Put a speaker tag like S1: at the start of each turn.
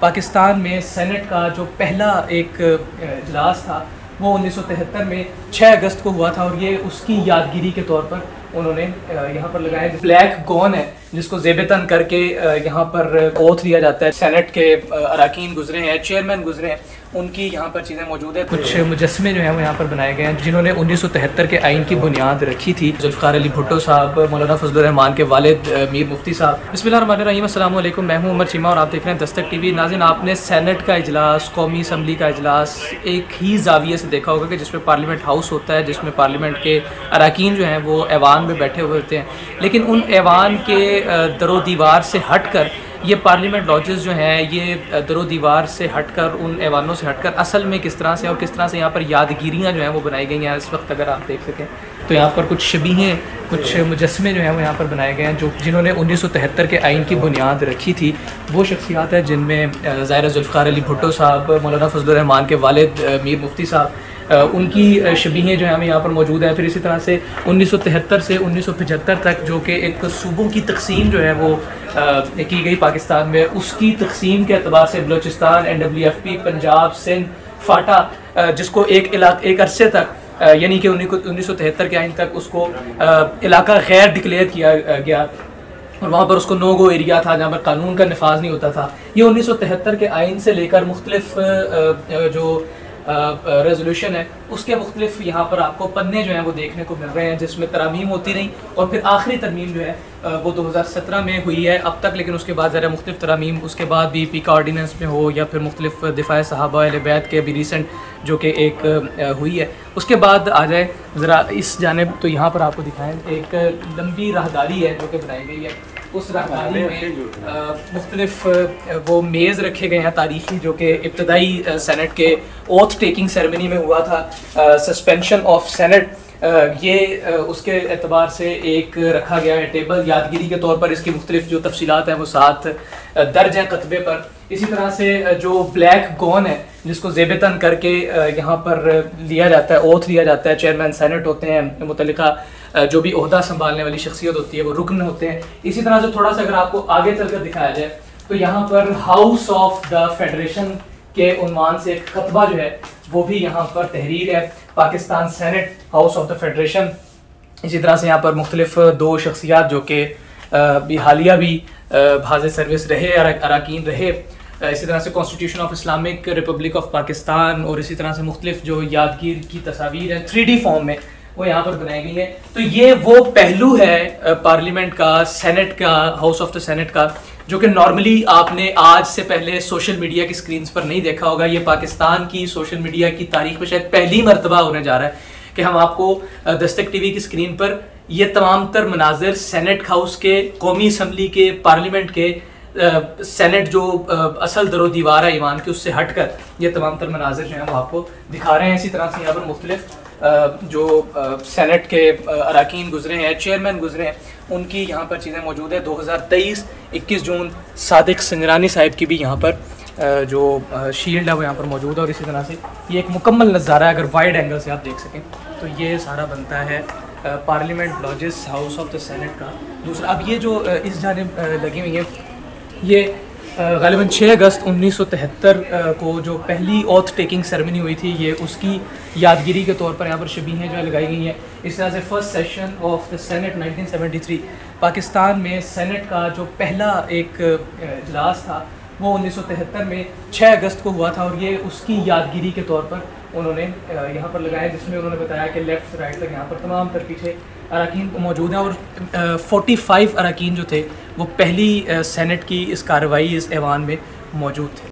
S1: पाकिस्तान में सेनेट का जो पहला एक इजलास था वो 1973 में 6 अगस्त को हुआ था और ये उसकी यादगिरी के तौर पर उन्होंने यहाँ पर लगाया। ब्लैक गॉन है जिसको ज़ेबतन करके यहाँ पर ओथ लिया जाता है। सेनेट के अराकीन गुजरे हैं, चेयरमैन गुजरे हैं, उनकी यहाँ पर चीज़ें मौजूद है। कुछ मुजस्मे जो हैं वो यहाँ पर बनाए गए हैं जिन्होंने 1973 के आइन की बुनियाद रखी थी। जुल्फ़िकार अली भुट्टो साहब, मौलाना फजलुर रहमान के वालिद मीर मुफ्ती साहब। बिस्मिल्लाहिर्रहमानिर्रहीम, अस्सलाम वालेकुम। मैं हूँ उमर चीमा और आप देख रहे हैं दस्तक टीवी। नाज़रीन, आपने सेनेट का इजलास, कौमी असम्बली का इजलास एक ही जाविये से देखा होगा कि जिसमें पार्लियामेंट हाउस होता है, जिसमें पार्लियामेंट के अराकीन जो हैं वो ऐवान में बैठे हुए होते हैं। लेकिन उन ऐवान के दरो दीवार से हट कर ये पार्लियामेंट लॉजेस जो हैं, ये दरो दीवार से हटकर, उन ऐवानों से हटकर असल में किस तरह से और किस तरह से यहाँ पर यादगिरियाँ जो हैं वो बनाई गई हैं। इस वक्त अगर आप देख सकें तो यहाँ पर कुछ शबीहें, कुछ मुजस्मे जो हैं वो यहाँ पर बनाए गए हैं जो जिन्होंने 1973 के आइन की बुनियाद रखी थी। वो शख्सियात हैं जिनमें ज़ाहिर जुल्फ़िकार अली भुट्टो साहब, मौलाना फजलुर रहमान के वालिद मीर मुफ्ती साहब, उनकी शबीहें जो है हमें यहाँ पर मौजूद हैं। फिर इसी तरह से 1973 से 1975 तक जो कि एक सूबों की तकसीम जो है वो की गई पाकिस्तान में, उसकी तकसीम के अतबार से बलोचिस्तान, NWFP, पंजाब, सिंध, फाटा, जिसको एक अरसे तक यानी कि 1973 के आइन तक उसको इलाका गैर डिक्लेयर किया गया और वहाँ पर उसको नो गो एरिया था जहाँ पर कानून का नफाज नहीं होता था। ये 1973 के आइन से लेकर मुख्तलिफ जो रेजोल्यूशन है उसके मुख्तलिफ यहाँ पर आपको पन्ने जो हैं वो देखने को मिल रहे हैं जिसमें तरमीम होती रही और फिर आखिरी तरमीम जो है वो 2017 में हुई है अब तक। लेकिन उसके बाद ज़रा मुख्तलिफ तरमीम उसके बाद भी का ऑर्डीनेंस में हो या फिर मुख्तलिफ दिफा सहाबा अहले बैत के अभी रिसेंट जो कि एक हुई है। उसके बाद आ जाए ज़रा इस जानिब तो यहाँ पर आपको दिखाएँ एक लंबी राहदारी है जो कि बनाई गई है। उस राहदारी में मुख्तलिफ वो मेज़ रखे गए हैं तारीख़ी जो कि इब्तदाई सेनेट के ओथ टेकिंग सेरेमनी में हुआ था। सस्पेंशन ऑफ सेनेट ये उसके एतबार से एक रखा गया है टेबल यादगिरी के तौर पर। इसकी मुख्तलिफ जो तफसीलात हैं वो साथ दर्ज हैं कतबे पर। इसी तरह से जो ब्लैक गॉन है जिसको ज़ेबतन करके यहाँ पर लिया जाता है, ओथ लिया जाता है। चेयरमैन सेनेट होते हैं, मुतल्लिका जो भी ओहदा संभालने वाली शख्सियत होती है वो रुकन होते हैं। इसी तरह से थोड़ा सा अगर आपको आगे चलकर दिखाया जाए तो यहाँ पर हाउस ऑफ द फेडरेशन के उन्वान से एक खतबा जो है वो भी यहाँ पर तहरीर है, Pakistan senate house of the federation. इसी तरह से यहाँ पर मुख्तलिफ दो शख्सियात जो कि हालिया भी भाज़ सर्विस रहे, अराकीन रहे। इसी तरह से constitution of Islamic Republic of Pakistan और इसी तरह से मुख्तलिफ जो यादगीर की तस्वीर हैं 3D फॉर्म में वो यहाँ पर बनाई गई है। तो ये वो पहलू है पार्लियामेंट का, सेनेट का, हाउस ऑफ द सेनेट का, जो कि नॉर्मली आपने आज से पहले सोशल मीडिया की स्क्रीन्स पर नहीं देखा होगा। ये पाकिस्तान की सोशल मीडिया की तारीख में शायद पहली मरतबा होने जा रहा है कि हम आपको दस्तक टीवी की स्क्रीन पर ये तमाम तर मनाजिर सेनेट हाउस के, कौमी असम्बली के, पार्लियामेंट के, सेनेट जो असल दरो दीवार है ईमान की उससे हट कर ये तमाम तर मनाजिर जो हैं वो आपको दिखा रहे हैं। इसी तरह से यहाँ पर मुख्तलिफ जो सेनेट के अराकीन गुजरे हैं, चेयरमैन गुजरे हैं, उनकी यहाँ पर चीज़ें मौजूद है। 2023 21 जून सादिक संजरानी साहिब की भी यहाँ पर जो शील्ड है वो यहाँ पर मौजूद है। और इसी तरह से ये एक मुकम्मल नज़ारा है, अगर वाइड एंगल से आप देख सकें तो ये सारा बनता है parliament lodges house of the senate का। दूसरा अब ये जो इस जानिब लगी हुई है ये ग़ालिबन 6 अगस्त 1973 को जो पहली ऑथ टेकिंग सेरेमनी हुई थी ये उसकी यादगिरी के तौर पर यहाँ पर शबीहें जो लगाई गई हैं। इस तरह से first session of the senate 1973 Pakistan में सेनेट का जो पहला एक इजलास था वो 1973 में 6 अगस्त को हुआ था और ये उसकी यादगिरी के तौर पर उन्होंने यहाँ पर लगाया, जिसमें उन्होंने बताया कि लेफ़्ट से राइट तक यहाँ पर तमाम तर पीछे अराकीन मौजूद हैं और 45 अराकीन जो थे वो पहली सेनेट की इस कार्रवाई, इस ऐवान में मौजूद थे।